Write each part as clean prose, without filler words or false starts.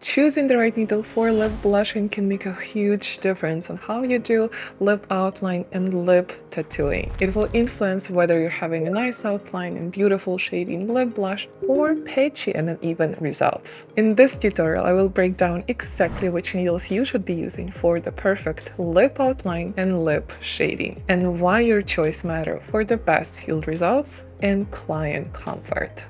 Choosing the right needle for lip blushing can make a huge difference on how you do lip outline and lip tattooing. It will influence whether you're having a nice outline and beautiful shading lip blush or patchy and uneven results. In this tutorial, I will break down exactly which needles you should be using for the perfect lip outline and lip shading, and why your choice matters for the best healed results and client comfort.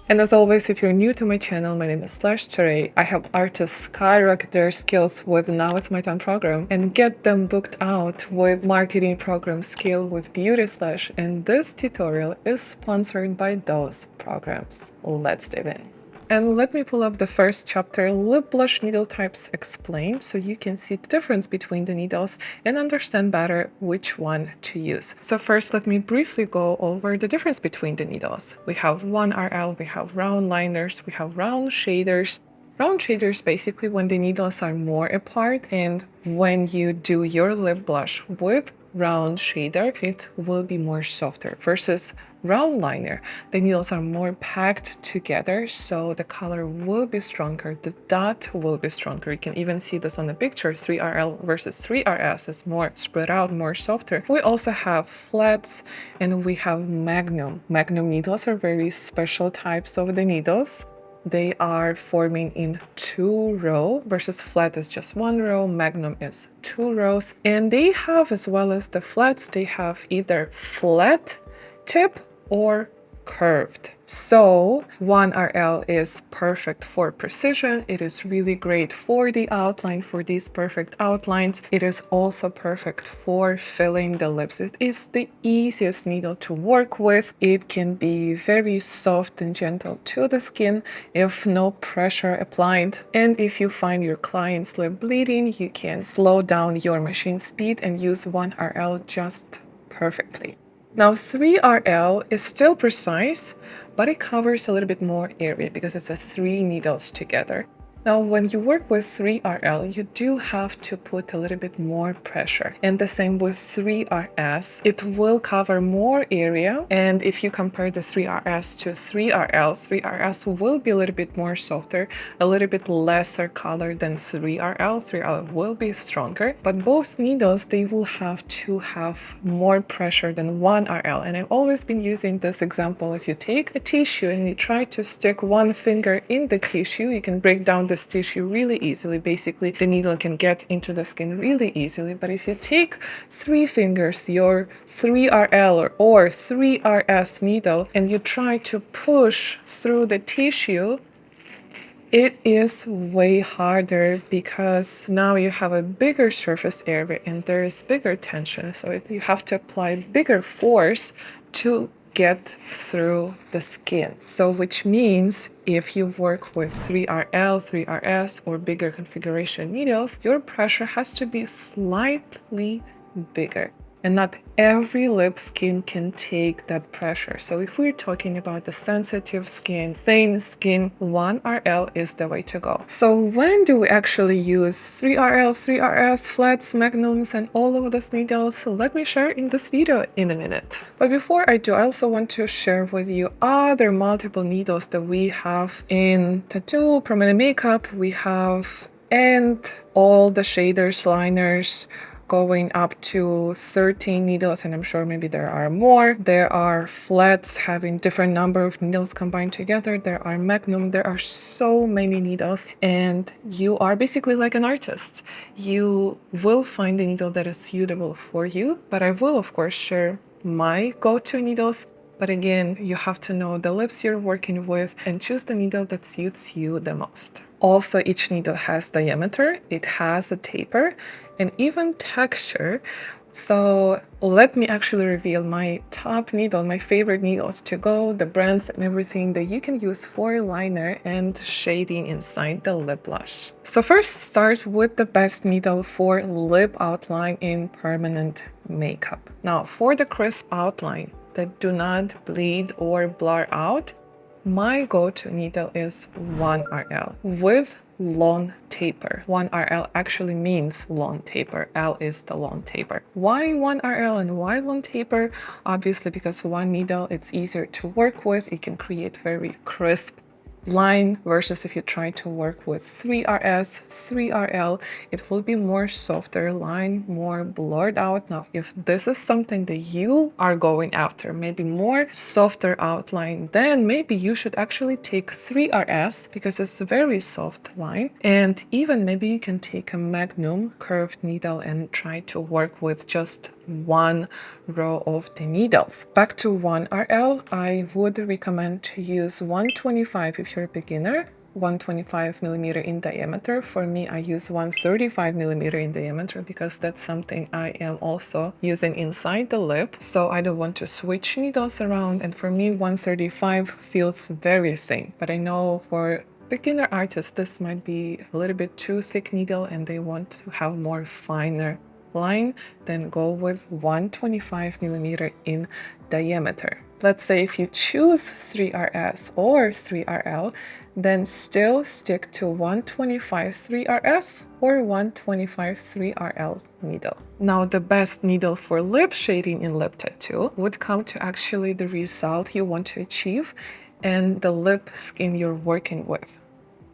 And as always, if you're new to my channel, my name is Slesh Teray. I help artists skyrocket their skills with Now It's My Time program and get them booked out with marketing program Scale with Beauty Slash. And this tutorial is sponsored by those programs. Let's dive in. And let me pull up the first chapter, Lip Blush Needle Types Explained, so you can see the difference between the needles and understand better which one to use. So first, let me briefly go over the difference between the needles. We have 1RL, we have round liners, we have round shaders. Round shaders basically when the needles are more apart, and when you do your lip blush with round shader, it will be more softer versus round liner. The needles are more packed together, so the color will be stronger, the dot will be stronger. You can even see this on the picture. 3RL versus 3RS is more spread out, more softer. We also have flats and we have Magnum. Magnum needles are very special types of the needles. They are forming in 2 rows versus flat is just 1 row. Magnum is 2 rows. And they have, as well as the flats, they have either flat tip or curved. So 1RL is perfect for precision. It is really great for the outline, for these perfect outlines. It is also perfect for filling the lips. It is the easiest needle to work with. It can be very soft and gentle to the skin if no pressure applied. And if you find your client's lip bleeding, you can slow down your machine speed and use 1RL just perfectly. Now 3RL is still precise, but it covers a little bit more area because it's 3 needles together. Now, when you work with 3RL, you do have to put a little bit more pressure. And the same with 3RS. It will cover more area. And if you compare the 3RS to 3RL, 3RS will be a little bit more softer, a little bit lesser color than 3RL. 3RL will be stronger. But both needles, they will have to have more pressure than 1RL. And I've always been using this example. If you take a tissue and you try to stick one finger in the tissue, you can break down this tissue really easily. Basically, the needle can get into the skin really easily. But if you take 3 fingers, your 3RL or 3RS needle, and you try to push through the tissue, it is way harder because now you have a bigger surface area and there is bigger tension. So you have to apply bigger force to get through the skin. So which means if you work with 3RL, 3RS or bigger configuration needles, your pressure has to be slightly bigger. And not every lip skin can take that pressure. So if we're talking about the sensitive skin, thin skin, 1RL is the way to go. So when do we actually use 3RL, 3RS, flats, magnums, and all of those needles? Let me share in this video in a minute. But before I do, I also want to share with you other multiple needles that we have in tattoo, permanent makeup, we have, and all the shaders, liners, going up to 13 needles, and I'm sure maybe there are more. There are flats having different number of needles combined together. There are Magnum. There are so many needles, and you are basically like an artist. You will find a needle that is suitable for you, but I will of course share my go-to needles. But again, you have to know the lips you're working with and choose the needle that suits you the most. Also, each needle has diameter, it has a taper, and even texture. So let me actually reveal my top needle, my favorite needles to go, the brands and everything that you can use for liner and shading inside the lip blush. So first, start with the best needle for lip outline in permanent makeup. Now, for the crisp outline that do not bleed or blur out, my go-to needle is 1RL with long taper. 1 RL actually means long taper. L is the long taper. Why 1 RL and why long taper? Obviously because one needle, it's easier to work with. It can create very crisp line versus if you try to work with 3RS, 3RL, it will be more softer line, more blurred out. Now, if this is something that you are going after, maybe more softer outline, then maybe you should actually take 3RS because it's a very soft line. And even maybe you can take a Magnum curved needle and try to work with just one row of the needles. Back to 1RL, I would recommend to use 125 if you're a beginner, 125 millimeter in diameter. For me, I use 135 millimeter in diameter because that's something I am also using inside the lip. So I don't want to switch needles around. And for me, 135 feels very thin. But I know for beginner artists, this might be a little bit too thick needle and they want to have more finer line, then go with 125 millimeter in diameter. Let's say if you choose 3RS or 3RL, then still stick to 125 3RS or 125 3RL needle. Now, the best needle for lip shading in lip tattoo would come to actually the result you want to achieve and the lip skin you're working with.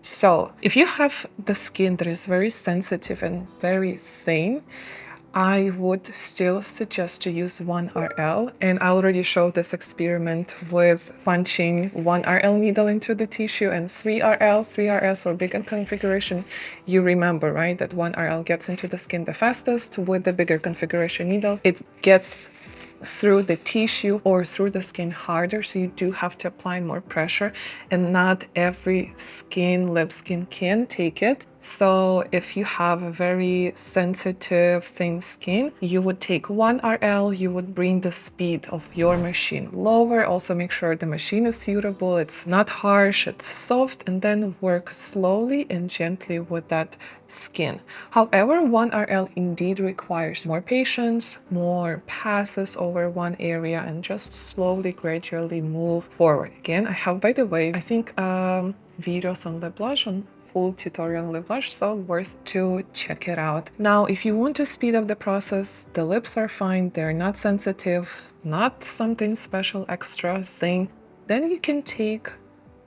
So if you have the skin that is very sensitive and very thin, I would still suggest to use 1RL, and I already showed this experiment with punching 1RL needle into the tissue and 3RL, 3RS or bigger configuration. You remember, right, that 1RL gets into the skin the fastest. With the bigger configuration needle, it gets through the tissue or through the skin harder, so you do have to apply more pressure, and not every lip skin can take it. So if you have a very sensitive, thin skin, you would take 1RL, you would bring the speed of your machine lower. Also make sure the machine is suitable, it's not harsh, it's soft, and then work slowly and gently with that skin. However, 1RL indeed requires more patience, more passes over one area, and just slowly, gradually move forward. Again, I have, by the way, I think videos on lip blush, on full tutorial on lip blush, so worth to check it out. Now, if you want to speed up the process, the lips are fine, they're not sensitive, not something special extra thing, then you can take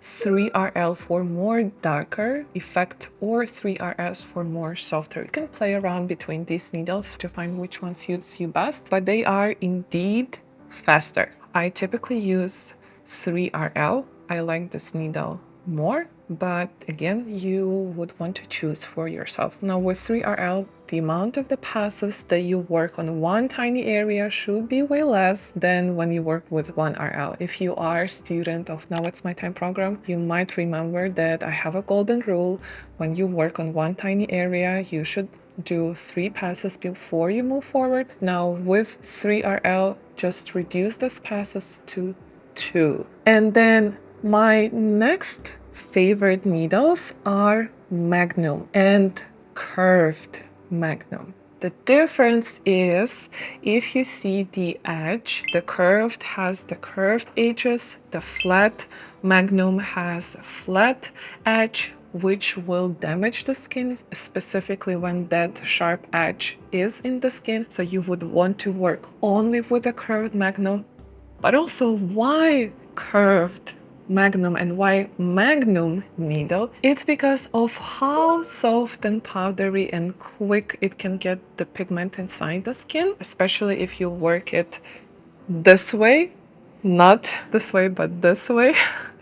3RL for more darker effect or 3RS for more softer. You can play around between these needles to find which one suits you best, but they are indeed faster. I typically use 3RL. I like this needle more, but again, you would want to choose for yourself. Now with 3RL, the amount of the passes that you work on one tiny area should be way less than when you work with 1RL. If you are a student of Now It's My Time program, you might remember that I have a golden rule. When you work on one tiny area, you should do 3 passes before you move forward. Now with 3RL, just reduce these passes to 2. And then my next favorite needles are Magnum and curved Magnum. The difference is if you see the edge, the curved has the curved edges, the flat Magnum has flat edge, which will damage the skin, specifically when that sharp edge is in the skin. So you would want to work only with a curved Magnum. But also, why curved Magnum and why Magnum needle? It's because of how soft and powdery and quick it can get the pigment inside the skin, especially if you work it this way, not this way, but this way.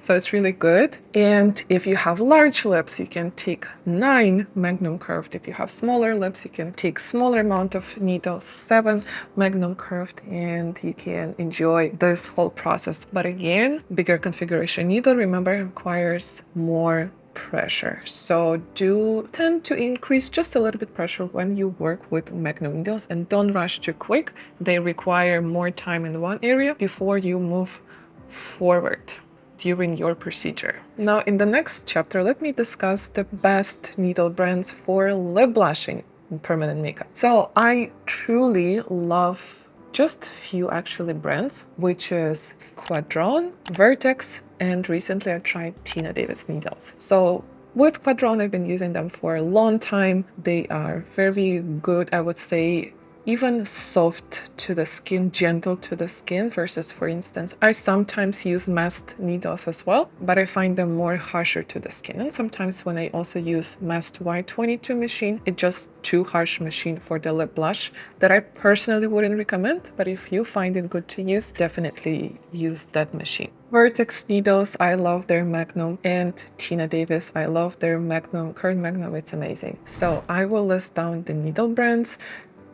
So it's really good. And if you have large lips, you can take 9 Magnum curved. If you have smaller lips, you can take smaller amount of needles, 7 Magnum curved, and you can enjoy this whole process. But again, bigger configuration needle, remember, requires more pressure. So do tend to increase just a little bit pressure when you work with Magnum needles, and don't rush too quick. They require more time in one area before you move forward during your procedure. Now, in the next chapter, let me discuss the best needle brands for lip blushing and permanent makeup. So I truly love just few actually brands, which is Quadron, Vertex, and recently I tried Tina Davis needles. So With Quadron, I've been using them for a long time. They are very good, I would say, even soft to the skin, gentle to the skin versus, for instance, I sometimes use masked needles as well, but I find them more harsher to the skin. And sometimes when I also use masked Y22 machine, it's just too harsh machine for the lip blush that I personally wouldn't recommend. But if you find it good to use, definitely use that machine. Vertex needles, I love their Magnum, and Tina Davis, I love their Magnum, current Magnum, it's amazing. So I will list down the needle brands,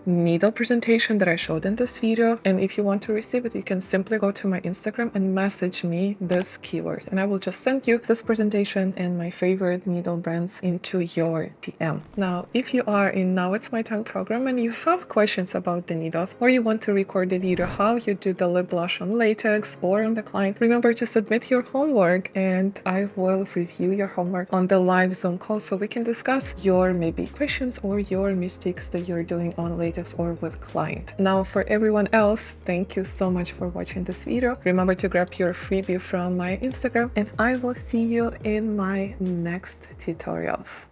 needle presentation that I showed in this video, and if you want to receive it, you can simply go to my Instagram and message me this keyword, and I will just send you this presentation and my favorite needle brands into your DM. Now, if you are in Now It's My Time program and you have questions about the needles, or you want to record a video how you do the lip blush on latex or on the client, remember to submit your homework and I will review your homework on the live Zoom call so we can discuss your maybe questions or your mistakes that you're doing on latex or with client. Now, for everyone else, thank you so much for watching this video. Remember to grab your freebie from my Instagram, and I will see you in my next tutorials.